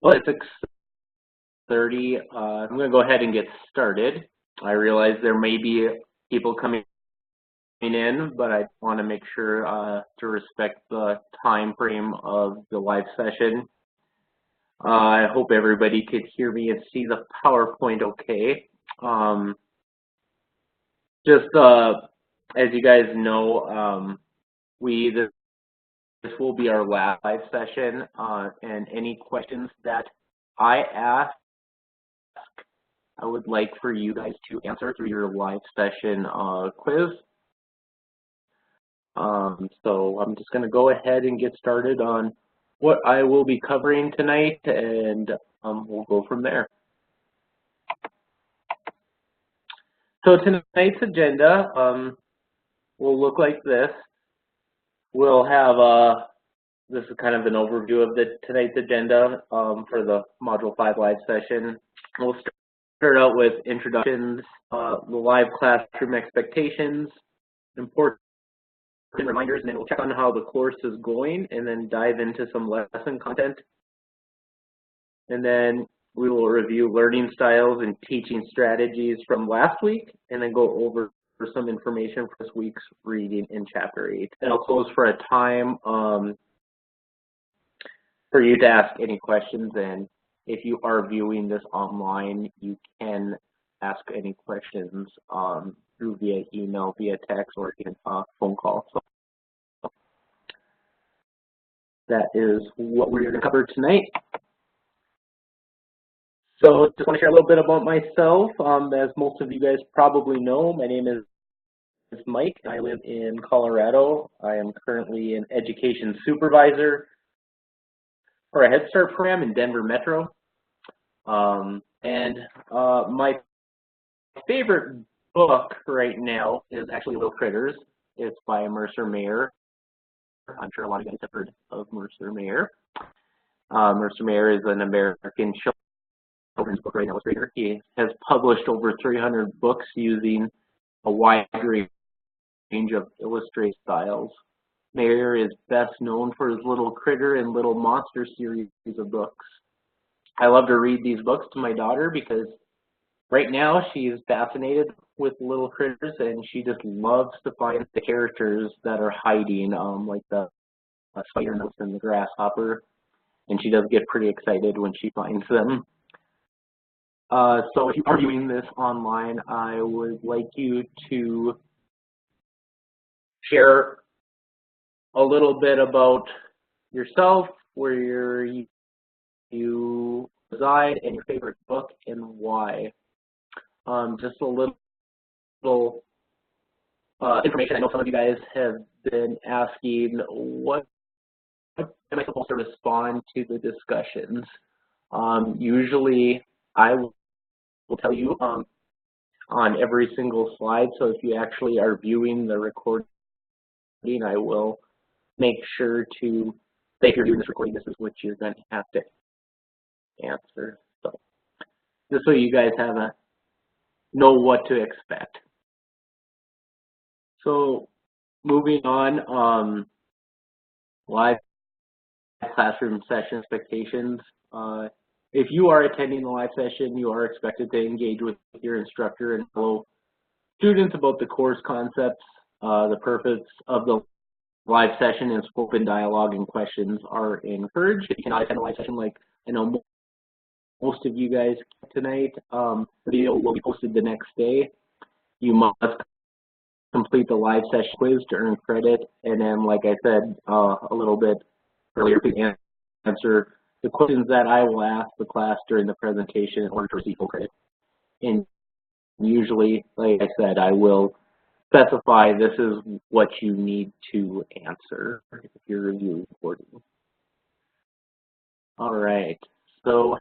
Well, it's 6:30. I'm going to go ahead and get started. I realize there may be people coming in, but I want to make sure to respect the time frame of the live session. I hope everybody could hear me and see the PowerPoint okay. As you guys know, this will be our last live session, and any questions that I ask, I would like for you guys to answer through your live session quiz. So I'm just going to go ahead and get started on what I will be covering tonight, and we'll go from there. So tonight's agenda will look like this. We'll have this is kind of an overview of tonight's agenda for the Module 5 live session. We'll start out with introductions, the live classroom expectations, important reminders, and then we'll check on how the course is going, and then dive into some lesson content. And then we will review learning styles and teaching strategies from last week, and then go over some information for this week's reading in Chapter 8. And I'll close for a time for you to ask any questions, and if you are viewing this online, you can ask any questions through via email, via text, or even phone call. So that is what we're going to cover tonight. So just want to share a little bit about myself. As most of you guys probably know, my name is Mike. I live in Colorado. I am currently an education supervisor for a Head Start program in Denver Metro. My favorite book right now is actually Little Critters. It's by Mercer Mayer. I'm sure a lot of you guys have heard of Mercer Mayer. Mercer Mayer is an American children's book right now illustrator. He has published over 300 books using a wide range of illustrative styles. Mayer is best known for his Little Critter and Little Monster series of books. I love to read these books to my daughter because right now she's fascinated with Little Critters, and she just loves to find the characters that are hiding, like the spider mouse and the grasshopper, and she does get pretty excited when she finds them. So if you are viewing this online, I would like you to share a little bit about yourself, where you reside, and your favorite book and why. Just a little information. I know some of you guys have been asking, what am I supposed to respond to the discussions? Usually I will tell you on every single slide, so if you actually are viewing the recording, I will make sure to say, if you're doing this recording, this is what you're going to have to answer. So just so you guys know what to expect. So moving on, live classroom session expectations. If you are attending the live session, you are expected to engage with your instructor and fellow students about the course concepts. The purpose of the live session is open dialogue, and questions are encouraged. If you cannot attend the live session, like I know most of you guys tonight, the video will be posted the next day. You must complete the live session quiz to earn credit, and then, like I said a little bit earlier, to answer the questions that I will ask the class during the presentation in order to receive full credit. And usually, like I said, I will specify this is what you need to answer if you're reviewing recording. All right, so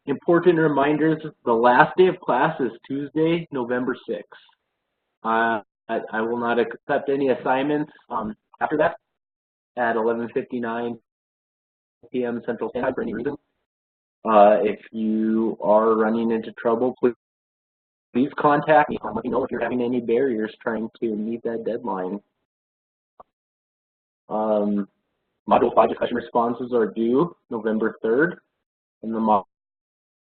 important reminders: the last day of class is Tuesday, November 6th. I will not accept any assignments after that at 11:59 p.m. Central Standard Time for any reason. If you are running into trouble, please contact me. Let me know if you're having any barriers trying to meet that deadline. Module 5 discussion responses are due November 3rd, and the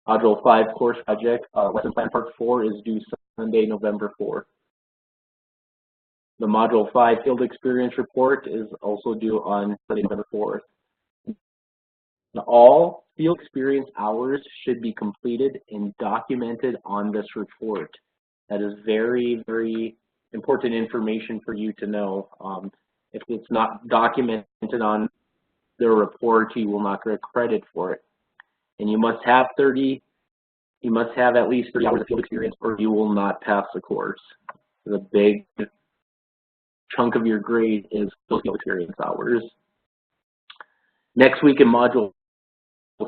Module 5 course project, lesson plan part 4, is due Sunday, November 4th. The Module 5 field experience report is also due on Sunday, November 4th. Now, all field experience hours should be completed and documented on this report. That is very, very important information for you to know. If it's not documented on the report, you will not get credit for it. And you must have at least 30 hours of field experience or you will not pass the course. The big chunk of your grade is those field experience hours. Next week in Module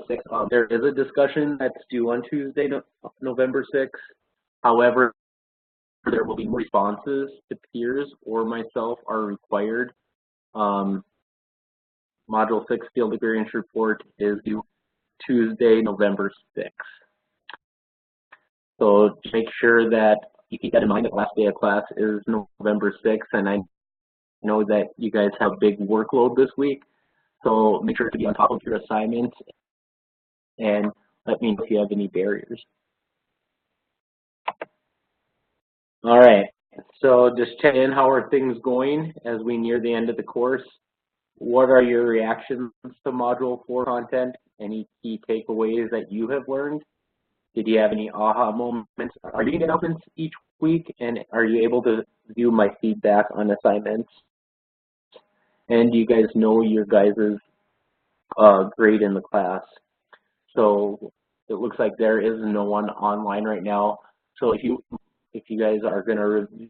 6, there is a discussion that's due on Tuesday, November 6th. However, there will be more responses to peers or myself are required. Module 6 field experience report is due Tuesday, November 6th. So make sure that you keep that in mind that the last day of class is November 6th, and I know that you guys have a big workload this week, so make sure to be on top of your assignments and let me know if you have any barriers. All right, so just check in, how are things going as we near the end of the course? What are your reactions to Module 4 content? Any key takeaways that you have learned? Did you have any aha moments? Are you getting announcements each week, and are you able to view my feedback on assignments? And do you guys know your guys' grade in the class? So it looks like there is no one online right now. So if you guys are going to review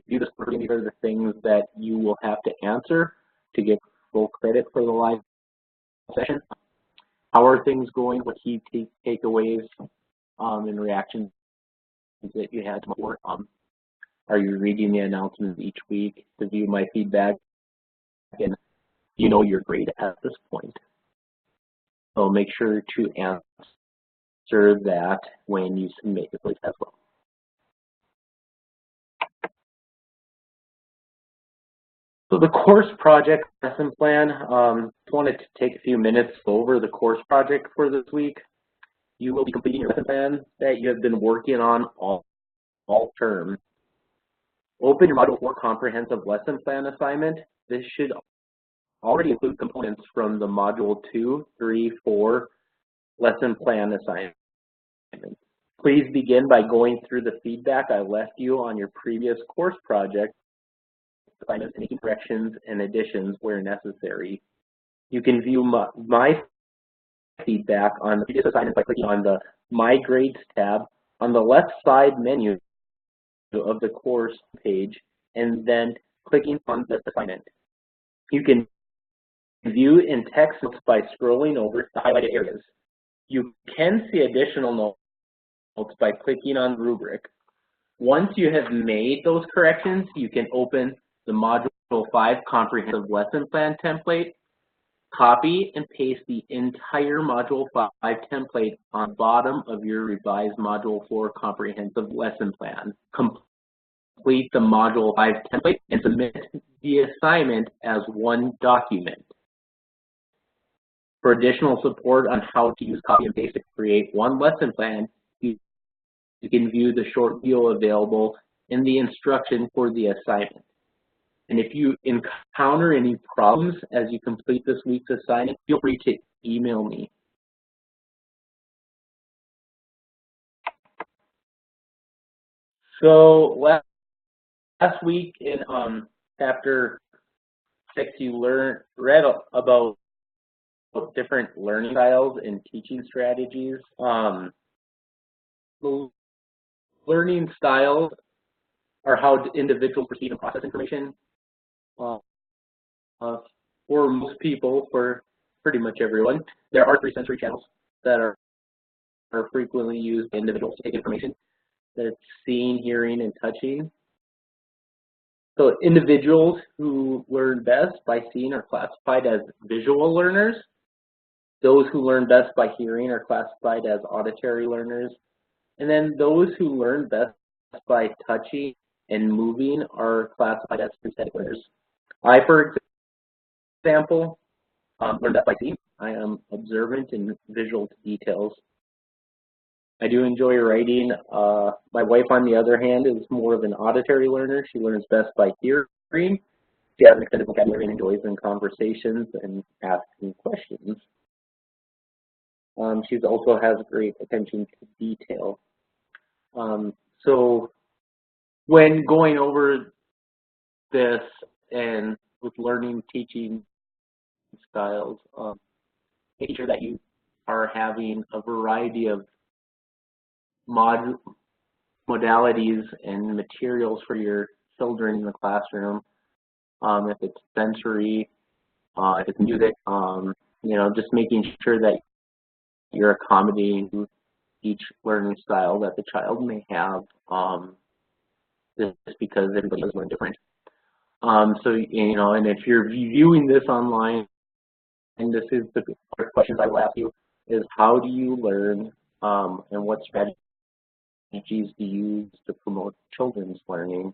this, these are the things that you will have to answer to get full credit for the live session. How are things going? What key takeaways and reactions that you had before? Are you reading the announcements each week to view my feedback? And you know your grade at this point. So make sure to answer that when you submit your quiz as well. So the course project lesson plan, just wanted to take a few minutes to go over the course project for this week. You will be completing your lesson plan that you have been working on all term. Open your Module 4 comprehensive lesson plan assignment. This should already include components from the Module 2, 3, 4 lesson plan assignment. Please begin by going through the feedback I left you on your previous course project assignments and making corrections and additions where necessary. You can view my feedback on the previous assignment by clicking on the My Grades tab on the left side menu of the course page and then clicking on the assignment. You can view in text notes by scrolling over the highlighted areas. You can see additional notes by clicking on rubric. Once you have made those corrections, you can open the Module 5 Comprehensive Lesson Plan template, copy and paste the entire Module 5 template on the bottom of your revised Module 4 Comprehensive Lesson Plan. Complete the Module 5 template and submit the assignment as one document. For additional support on how to use copy and paste to create one lesson plan, you can view the short video available in the instruction for the assignment. And if you encounter any problems as you complete this week's assignment, feel free to email me. So last week in chapter 6, you read about different learning styles and teaching strategies. The learning styles are how individuals perceive and process information. For most people, for pretty much everyone, there are 3 sensory channels that are frequently used by individuals to take information. That's seeing, hearing, and touching. So individuals who learn best by seeing are classified as visual learners. Those who learn best by hearing are classified as auditory learners. And then those who learn best by touching and moving are classified as kinesthetic learners. I, for example, Learn best by seeing. I am observant and visual to details. I do enjoy writing. My wife, on the other hand, is more of an auditory learner. She learns best by hearing. She has an extended vocabulary and enjoys in conversations and asking questions. She also has great attention to detail. So when going over this and with learning, teaching styles, making sure that you are having a variety of modalities and materials for your children in the classroom. If it's sensory, if it's music, just making sure that you're accommodating each learning style that the child may have, just because everybody does learn different. And if you're viewing this online, and this is the questions I will ask you, is how do you learn, and what strategies do you use to promote children's learning?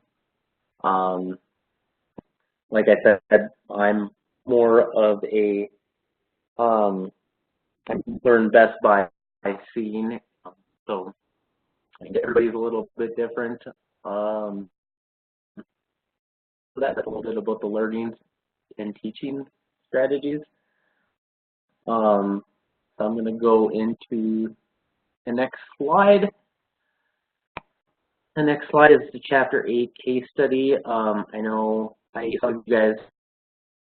Like I said, I'm more of a, I learn best by seeing, so everybody's a little bit different. So that's a little bit about the learning and teaching strategies. So I'm going to go into the next slide. The next slide is the Chapter 8 case study. I know some of you guys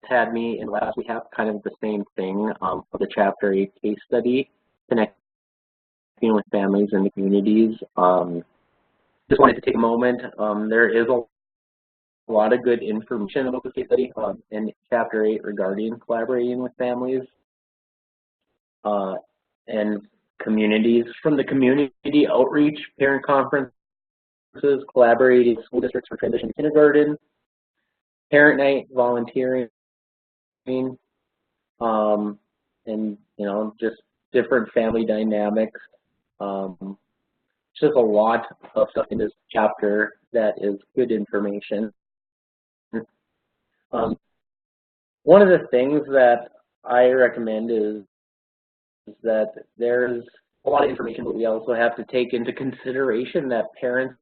had me in last. We have kind of the same thing for the Chapter 8 case study, connecting with families and the communities. Just wanted to take a moment. There is a lot of good information about the case study in Chapter 8 regarding collaborating with families and communities. From the community outreach, parent conferences, collaborating school districts for transition to kindergarten, parent night, volunteering, and just different family dynamics. Just a lot of stuff in this chapter that is good information. One of the things that I recommend is that there's a lot of information, but we also have to take into consideration that parents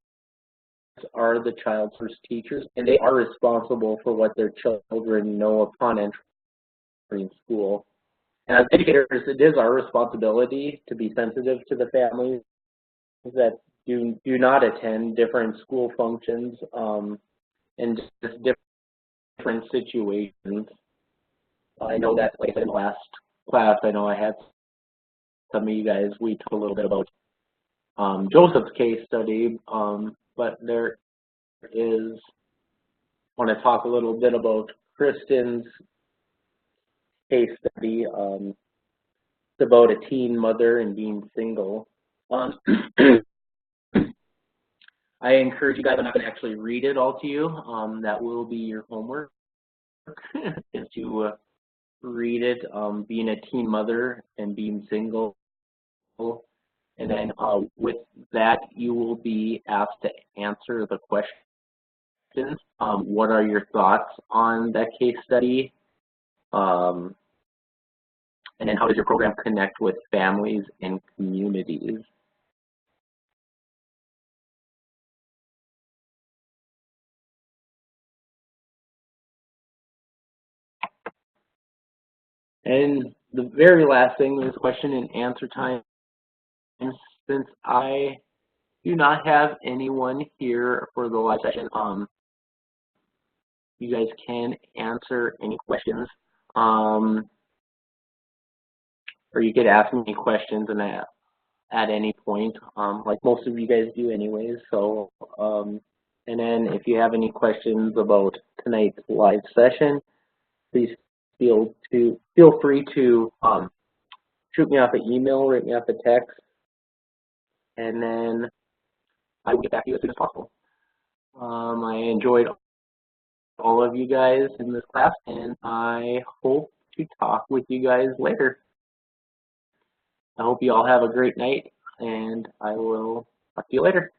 are the child's first teachers, and they are responsible for what their children know upon entering school. As educators, it is our responsibility to be sensitive to the families that do not attend different school functions and just different situations. I know that, like I said in the last class, I know I had some of you guys, we talked a little bit about Joseph's case study, but there is, I want to talk a little bit about Kristen's case study. It's about a teen mother and being single. I encourage you guys, I'm not going to actually read it all to you. That will be your homework, is to read it, being a teen mother and being single. And then with that, you will be asked to answer the questions. What are your thoughts on that case study? And then how does your program connect with families and communities? And the very last thing is question and answer time. And since I do not have anyone here for the live session, you guys can answer any questions, or you could ask me questions and at any point, like most of you guys do anyways. So, and then if you have any questions about tonight's live session, please feel free to shoot me off an email, write me off a text, and then I will get back to you as soon as possible. I enjoyed all of you guys in this class, and I hope to talk with you guys later. I hope you all have a great night, and I will talk to you later.